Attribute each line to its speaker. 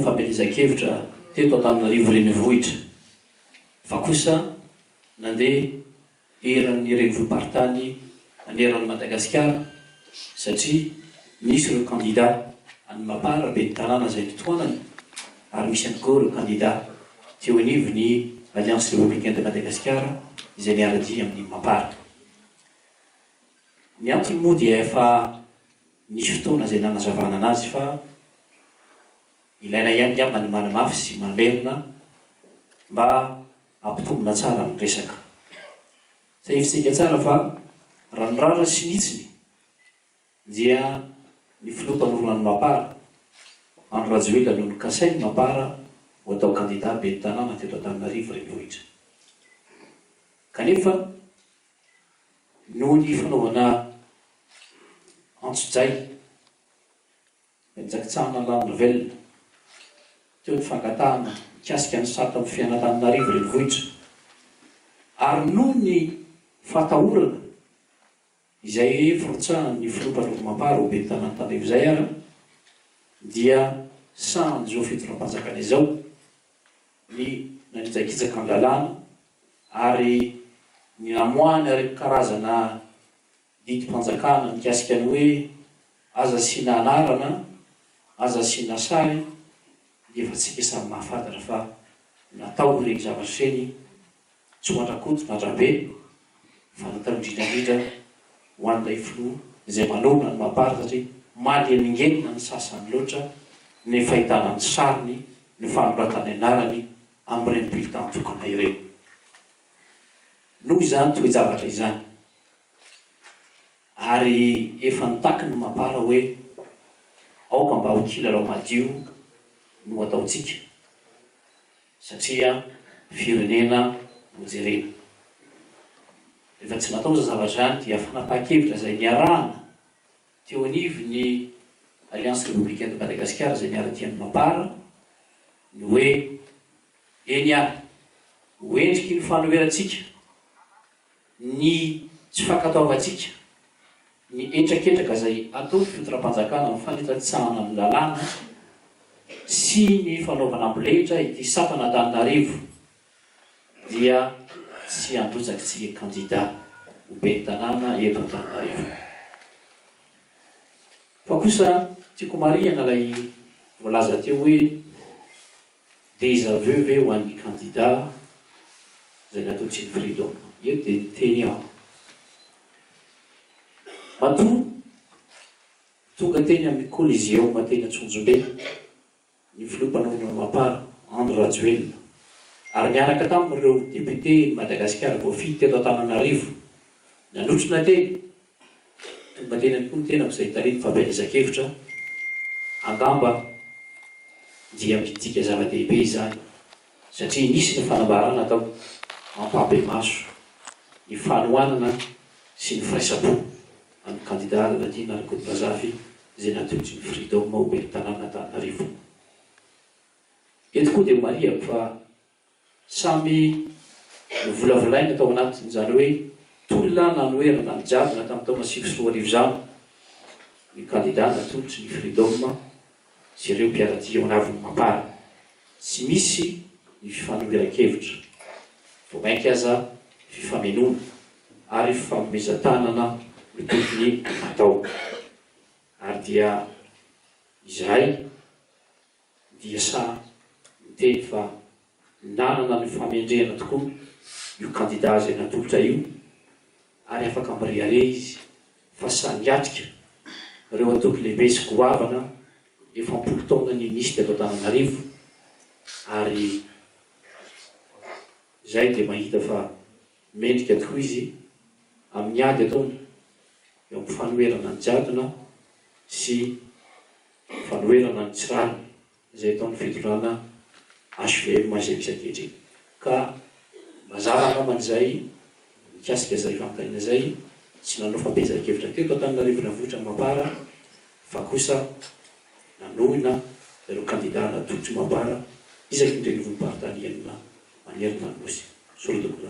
Speaker 1: fampelezan-kevitra teto Antananarivo renivohitra fa kosa nandeha eran'ny renivohim-paritany aneran'ny Madagasikara satria nisy ireo candidat any Mapara be ny tanàna izay totoanany ary misy ihany koa ireo candidat teo anivo ny Alliance républicaine de Madagascar izay niara-dia amin'ny Mapara. Ny antony moa dia efa nisy fotoana izay nanazavana anazy fa ilaina ihany ny manimana mafy sy mamerina mba ampitombona tsara amin'ny resaka. Sahifintsika tsara fa ranorara sy nitsiny dia ny filotamorona ny Mapara Andro Rajoelina no nikasainy Mapara ho atao candidat be ny tanàna teto Antananarivo renivohitra. Kanefa noho ny fanaovana antso-jay mijakitsahana lamina velona teo ny fangatahana mikasika ny sary tamin'ny fiainan'Antananarivo renivohitra ary noho ny fatahorana izay forotsahan'ny filopan'ny Mapara ho be ny tanàna Antananarivo izay ara dia sanjo fitondram-panjakana izao ny nanitsaikitsaka ny lalàna ary ny namoahana ireo karazana didim-panjakana mikasika ny hoe aza asiana anarana, aza asiana sary dia efa tsika samy mahafantatra fa natao ireny zavatra ireny tsy ho andrakoto na andrabe fa natao indrindrandrindra ho an'ilay filoha izay manomana ny Mapara satria mahaleningena ny sasany loatra ny fahitana ny sariny ny fanoratany anarany amin'ireny bulletin tokana ireny. Noho izany toe-javatra izany ary efa nitaky ny Mapara hoe aoka mba ho kilalao madio no ataontsika satria firenena no jerena. Rehefa tsy natao za zavatra izany dia fanapahan-kevitra izay niarahana teo anivo ny Alliance républicaine de Madagascar izay niara-tian'ny Mapara ny hoe eny ary hoendriky ny fanoherantsika ny tsy fankataovantsika ny entraketraka izay atao ny fitondram-panjakana amin'ny fanitsatsahana amin'ny lalàna sy ny fanaovana ambolehitra ity sapana Antananarivo dia tsy androtsaky tsika candidat ho be ny tanàna eto Antananarivo. Fa kosa tiako marihana ilay voalaza teo hoe désaveu ve ho an'ny candidat izay natao tsy ny freedom. Io dia teny aho matoa tonga teny amin'ny collision teny Antsonjombe ny filopan'ny Mapara Andro Rajoelina ary miaraka tamin'ireo député Madagasikara voafidy teto Antananarivo nanotrona teny tonga teny any koa ny tenako izay hitariny fampelezan-kevitra angamba dia midika zava-dehibe izany satria nisy ny fanambarana atao mampabe maso ny fanohanana sy ny firaisapo amin'ny candidat Ladina Rakotomazafy izay natolotry ny freedom ho be ny tanàna Antananarivo. Eto koa dia mariako fa samy volavolaina atao anatin'izany hoe tolona nanoherana ny jadona tamin'ny taona 2010 izany ny candidat natolotry ny freedom sy ireo mpiaradia ao anavon'ny Mapara. Tsy misy ny fifanoheran-kevitra vao mainka aza fifamenoana ary fifamomezan-tanana no tokony atao. Ary dia izahay dia sa miteny fa nanana ny famendrehana tokoa io candidat izay natolotra io ary afaka mirehare izy fa sangatrika ireo antoko lehibe sy goavana efa 10 taona ny nisy teto Antananarivo ary izay dia mahita fa mendrika tokoa izy amin'ny ady ataony eo amin'ny fanoherana ny jadona sy fanoherana ny tsirany izay ataon'ny fitondrana HVM izay misy ankehitriny. Ka mazava angambany izay mikasika izay fanontaniana izay tsy nanao fampelezan-kevitra teto Antananarivo renivohitra Mapara fa kosa nanohina ireo candidat natolotry Mapara isaky ny renivohim-paritany enina manerana ny nosy. Solodoko.